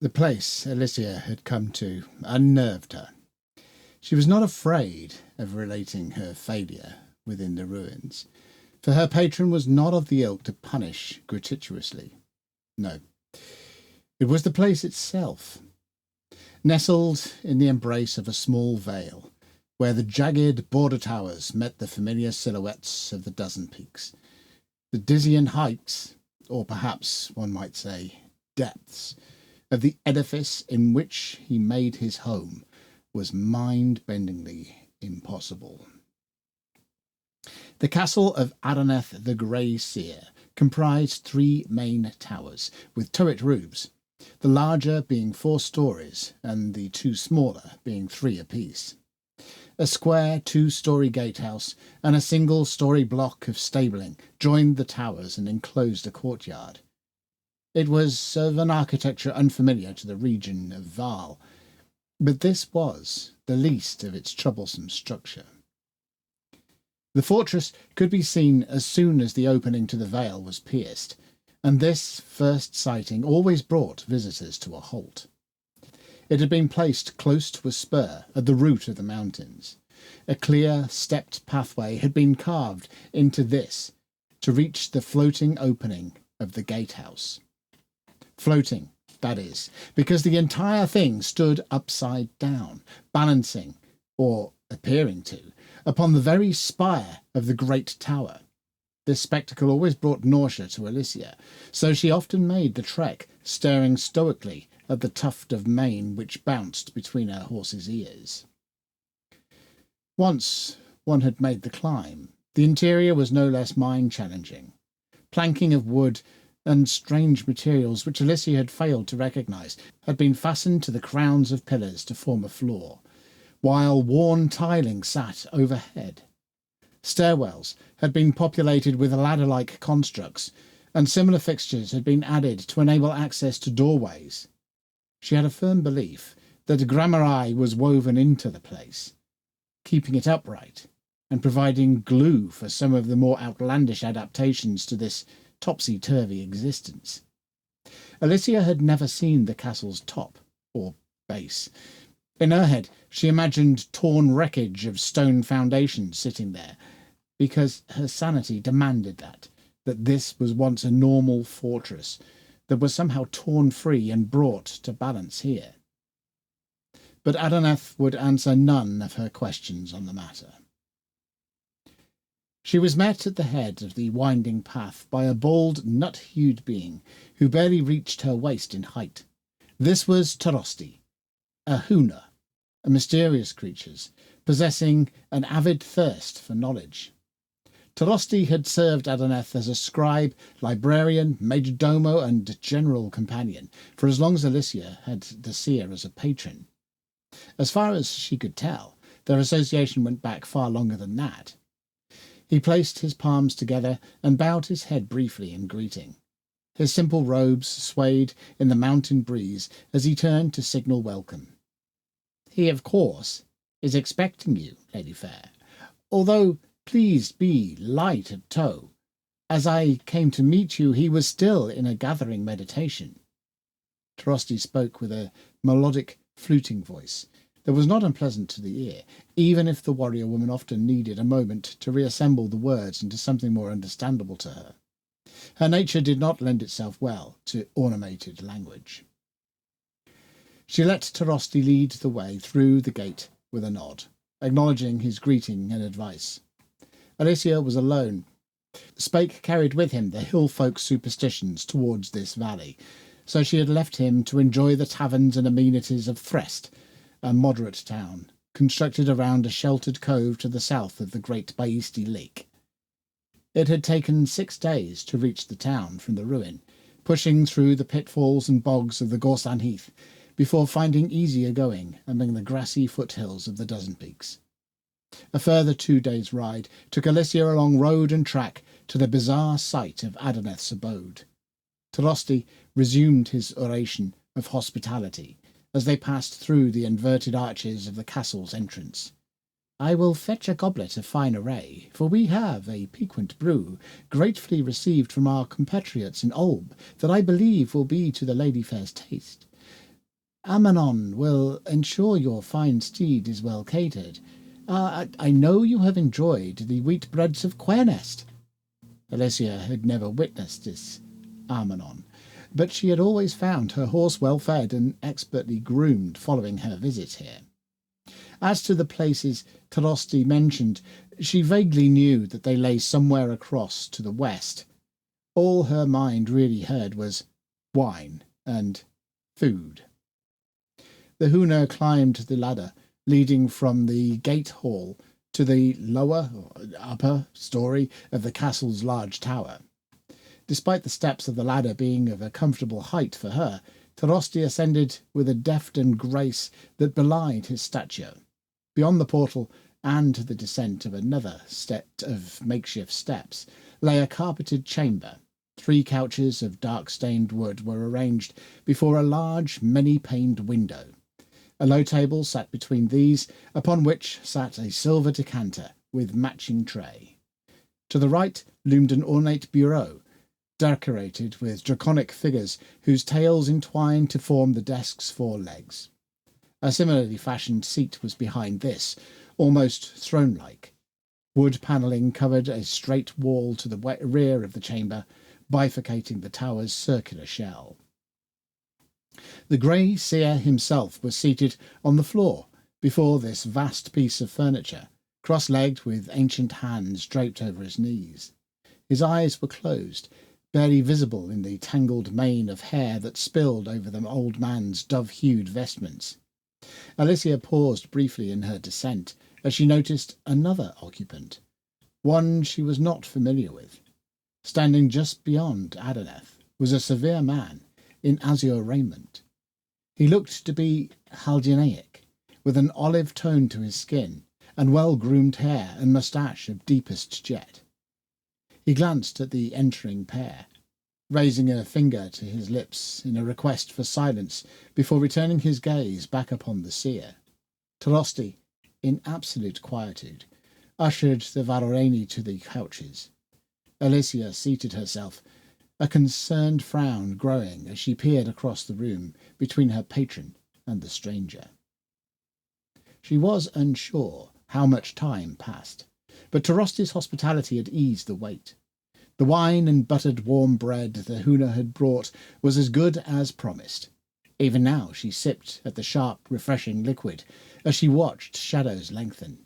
The place Alicia had come to unnerved her. She was not afraid of relating her failure within the ruins, for her patron was not of the ilk to punish gratuitously. No, it was the place itself, nestled in the embrace of a small vale, where the jagged border towers met the familiar silhouettes of the dozen peaks. The dizzying heights, or perhaps one might say depths, of the edifice in which he made his home was mind-bendingly impossible. The castle of Adoneth the Grey Seer comprised 3 main towers, with turret roofs, the larger being 4 stories and the 2 smaller being 3 apiece. A square 2-story gatehouse and a single-story block of stabling joined the towers and enclosed a courtyard. It was of an architecture unfamiliar to the region of Val, but this was the least of its troublesome structure. The fortress could be seen as soon as the opening to the vale was pierced, and this first sighting always brought visitors to a halt. It had been placed close to a spur at the root of the mountains. A clear, stepped pathway had been carved into this to reach the floating opening of the gatehouse. Floating, that is, because the entire thing stood upside down, balancing, or appearing to, upon the very spire of the great tower. This spectacle always brought nausea to Alicia, so she often made the trek, staring stoically at the tuft of mane which bounced between her horse's ears. Once one had made the climb, the interior was no less mind-challenging. Planking of wood and strange materials which Alicia had failed to recognise had been fastened to the crowns of pillars to form a floor, while worn tiling sat overhead. Stairwells had been populated with ladder-like constructs, and similar fixtures had been added to enable access to doorways. She had a firm belief that gramarye was woven into the place, keeping it upright and providing glue for some of the more outlandish adaptations to this topsy-turvy existence. Alicia had never seen the castle's top, or base. In her head, she imagined torn wreckage of stone foundations sitting there, because her sanity demanded that this was once a normal fortress that was somehow torn free and brought to balance here. But Adoneth would answer none of her questions on the matter. She was met at the head of the winding path by a bald, nut-hued being who barely reached her waist in height. This was Tarosti, a Huna, a mysterious creature possessing an avid thirst for knowledge. Tarosti had served Adoneth as a scribe, librarian, majordomo, and general companion for as long as Alicia had the seer as a patron. As far as she could tell, their association went back far longer than that. He placed his palms together and bowed his head briefly in greeting. His simple robes swayed in the mountain breeze as he turned to signal welcome. He, of course, is expecting you, Lady Fair, although please be light of toe. As I came to meet you, he was still in a gathering meditation. Tarosti spoke with a melodic, fluting voice that was not unpleasant to the ear, even if the warrior woman often needed a moment to reassemble the words into something more understandable to her. Her nature did not lend itself well to ornamented language. She let Tarosti lead the way through the gate with a nod, acknowledging his greeting and advice. Alicia was alone. Spake carried with him the hill folk's superstitions towards this valley, so she had left him to enjoy the taverns and amenities of Threst, a moderate town, constructed around a sheltered cove to the south of the great Baisti Lake. It had taken 6 days to reach the town from the ruin, pushing through the pitfalls and bogs of the Gorsan Heath, before finding easier going among the grassy foothills of the Dozen Peaks. A further 2 days' ride took Alicia along road and track to the bizarre site of Adoneth's abode. Tarosti resumed his oration of hospitality as they passed through the inverted arches of the castle's entrance. "I will fetch a goblet of fine array, for we have a piquant brew, gratefully received from our compatriots in Olb, that I believe will be to the Lady Fair's taste. Ammonon will ensure your fine steed is well catered. I know you have enjoyed the wheatbreads of Quernest. Alicia had never witnessed this Ammonon, but she had always found her horse well fed and expertly groomed following her visit here. As to the places Tarosti mentioned, she vaguely knew that they lay somewhere across to the west. All her mind really heard was wine and food. The Huna climbed the ladder leading from the gate hall to the lower or upper story of the castle's large tower. Despite the steps of the ladder being of a comfortable height for her, Tarosti ascended with a deft and grace that belied his stature. Beyond the portal and the descent of another set of makeshift steps lay a carpeted chamber. 3 couches of dark-stained wood were arranged before a large, many-paned window. A low table sat between these, upon which sat a silver decanter with matching tray. To the right loomed an ornate bureau, decorated with draconic figures whose tails entwined to form the desk's 4 legs. A similarly fashioned seat was behind this, almost throne-like. Wood panelling covered a straight wall to the rear of the chamber, bifurcating the tower's circular shell. The grey seer himself was seated on the floor before this vast piece of furniture, cross-legged with ancient hands draped over his knees. His eyes were closed, barely visible in the tangled mane of hair that spilled over the old man's dove-hued vestments. Alicia paused briefly in her descent as she noticed another occupant, one she was not familiar with. Standing just beyond Adonath was a severe man in azure raiment. He looked to be Haldunaic, with an olive tone to his skin, and well-groomed hair and moustache of deepest jet. He glanced at the entering pair, raising a finger to his lips in a request for silence before returning his gaze back upon the seer. Tarosti, in absolute quietude, ushered the Varoreni to the couches. Alicia seated herself, a concerned frown growing as she peered across the room between her patron and the stranger. She was unsure how much time passed, but Tarosti's hospitality had eased the weight. The wine and buttered warm bread the Huna had brought was as good as promised. Even now she sipped at the sharp, refreshing liquid as she watched shadows lengthen.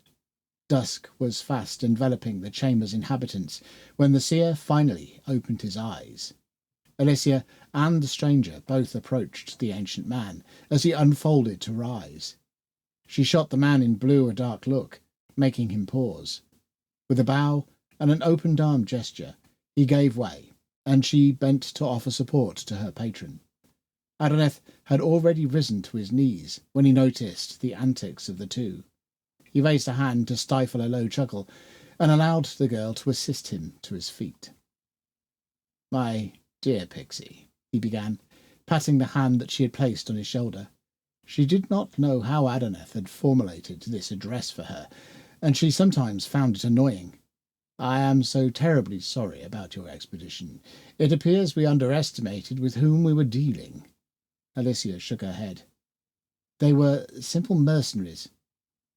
Dusk was fast enveloping the chamber's inhabitants when the seer finally opened his eyes. Alicia and the stranger both approached the ancient man as he unfolded to rise. She shot the man in blue a dark look, making him pause. With a bow and an open-arm gesture, he gave way, and she bent to offer support to her patron. Adonath had already risen to his knees when he noticed the antics of the two. He raised a hand to stifle a low chuckle and allowed the girl to assist him to his feet. "My dear Pixie," he began, patting the hand that she had placed on his shoulder. She did not know how Adonath had formulated this address for her, and she sometimes found it annoying. "I am so terribly sorry about your expedition. It appears we underestimated with whom we were dealing." Alicia shook her head. "They were simple mercenaries.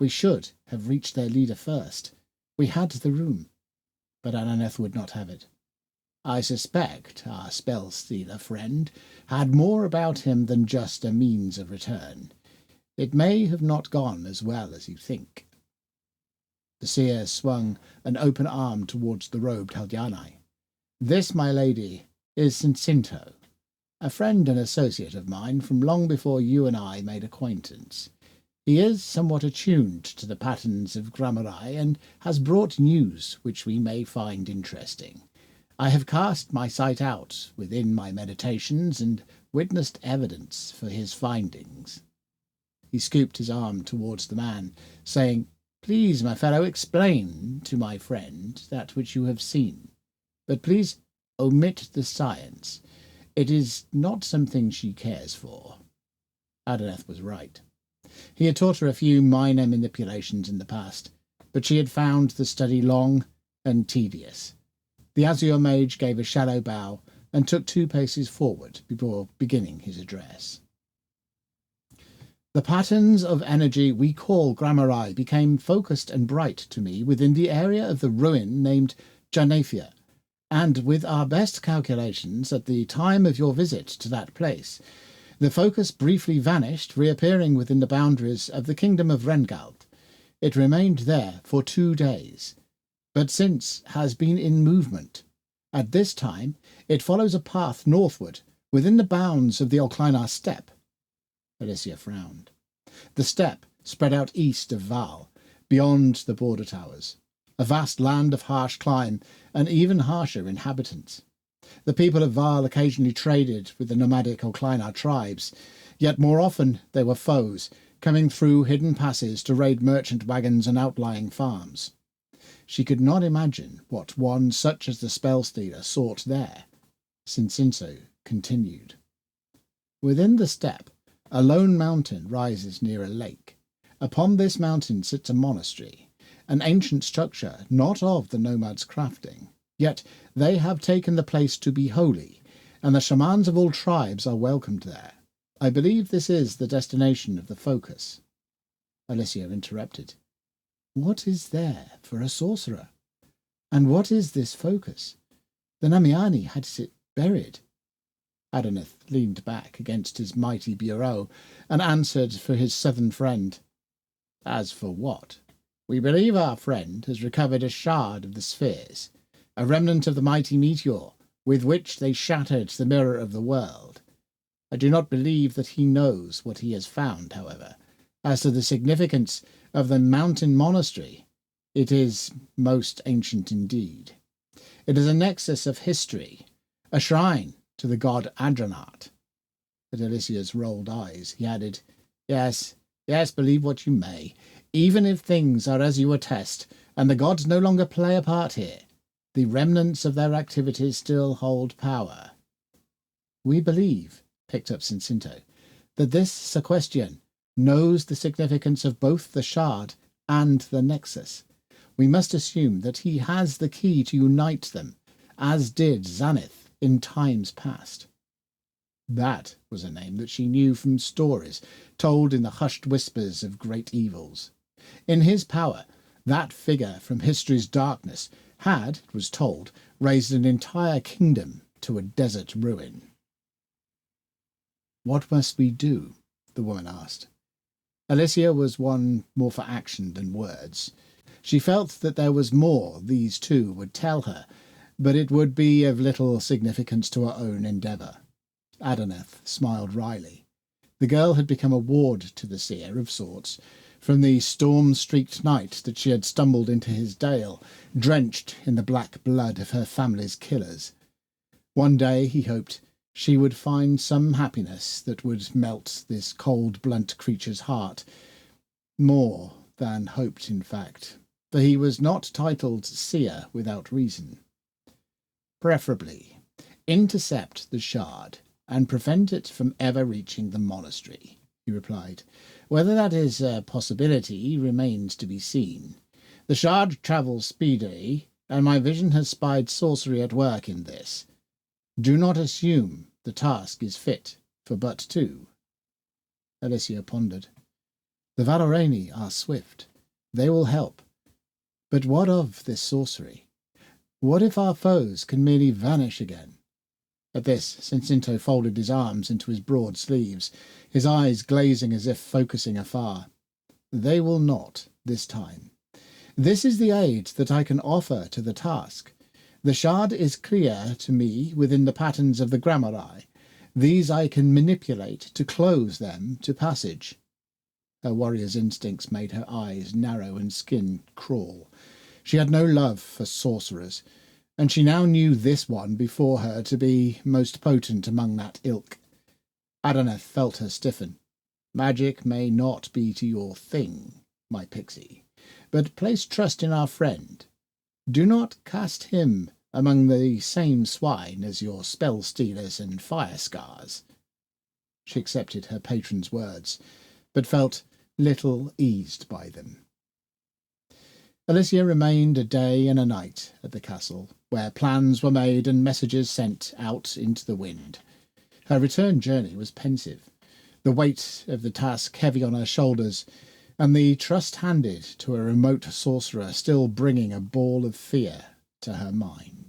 We should have reached their leader first. We had the room, but Adonath would not have it. I suspect our spell-stealer friend had more about him than just a means of return. It may have not gone as well as you think." The seer swung an open arm towards the robed Haldunai. "This, my lady, is Cincinto, a friend and associate of mine from long before you and I made acquaintance. He is somewhat attuned to the patterns of Gramarye and has brought news which we may find interesting. I have cast my sight out within my meditations and witnessed evidence for his findings." He scooped his arm towards the man, saying, "Please, my fellow, explain to my friend that which you have seen. But please omit the science. It is not something she cares for." Adonath was right. He had taught her a few minor manipulations in the past, but she had found the study long and tedious. The Azure Mage gave a shallow bow and took 2 paces forward before beginning his address. The patterns of energy we call grammari became focused and bright to me within the area of the ruin named Janathia, and with our best calculations at the time of your visit to that place, the focus briefly vanished, reappearing within the boundaries of the kingdom of Rengald. It remained there for 2 days, but since has been in movement. At this time, it follows a path northward, within the bounds of the Olkleinar steppe. Alicia frowned. The steppe spread out east of Val, beyond the border towers, a vast land of harsh clime and even harsher inhabitants. The people of Val occasionally traded with the nomadic Olkleinar tribes, yet more often they were foes, coming through hidden passes to raid merchant wagons and outlying farms. She could not imagine what one such as the spell-stealer sought there. Cincinto continued. Within the steppe, a lone mountain rises near a lake. Upon this mountain sits a monastery, an ancient structure not of the nomads' crafting. Yet they have taken the place to be holy, and the shamans of all tribes are welcomed there. I believe this is the destination of the focus. Alicia interrupted. What is there for a sorcerer? And what is this focus? The Namiani had it buried. Adonath leaned back against his mighty bureau and answered for his southern friend. As for what? We believe our friend has recovered a shard of the spheres, a remnant of the mighty meteor with which they shattered the mirror of the world. I do not believe that he knows what he has found, however. As to the significance of the mountain monastery, it is most ancient indeed. It is a nexus of history, a shrine to the god Adranat. At Alicia's rolled eyes, he added, Yes, believe what you may. Even if things are as you attest, and the gods no longer play a part here, the remnants of their activities still hold power. We believe, picked up Cincinto, that this Sequestian knows the significance of both the shard and the nexus. We must assume that he has the key to unite them, as did Zanith in times past. That was a name that she knew from stories told in the hushed whispers of great evils. In his power, that figure from history's darkness had, it was told, raised an entire kingdom to a desert ruin. What must we do? The woman asked. Alicia was one more for action than words. She felt that there was more these two would tell her, but it would be of little significance to her own endeavour. Adonath smiled wryly. The girl had become a ward to the seer of sorts, from the storm-streaked night that she had stumbled into his dale, drenched in the black blood of her family's killers. One day, he hoped, she would find some happiness that would melt this cold, blunt creature's heart. More than hoped, in fact, for he was not titled seer without reason. Preferably, intercept the shard and prevent it from ever reaching the monastery, he replied. Whether that is a possibility remains to be seen. The shard travels speedily, and my vision has spied sorcery at work in this. Do not assume the task is fit for but two. Alicia pondered. The Valorani are swift. They will help. But what of this sorcery? What if our foes can merely vanish again? At this, Cincinto folded his arms into his broad sleeves, his eyes glazing as if focusing afar. They will not, this time. This is the aid that I can offer to the task. The shard is clear to me within the patterns of the grammari. These I can manipulate to close them to passage. Her warrior's instincts made her eyes narrow and skin crawl. She had no love for sorcerers, and she now knew this one before her to be most potent among that ilk. Adonath felt her stiffen. Magic may not be to your thing, my pixie, but place trust in our friend. Do not cast him among the same swine as your spell-stealers and fire-scars. She accepted her patron's words, but felt little eased by them. Alicia remained a day and a night at the castle, where plans were made and messages sent out into the wind. Her return journey was pensive. the weight of the task heavy on her shoulders, and the trust handed to a remote sorcerer still bringing a ball of fear to her mind.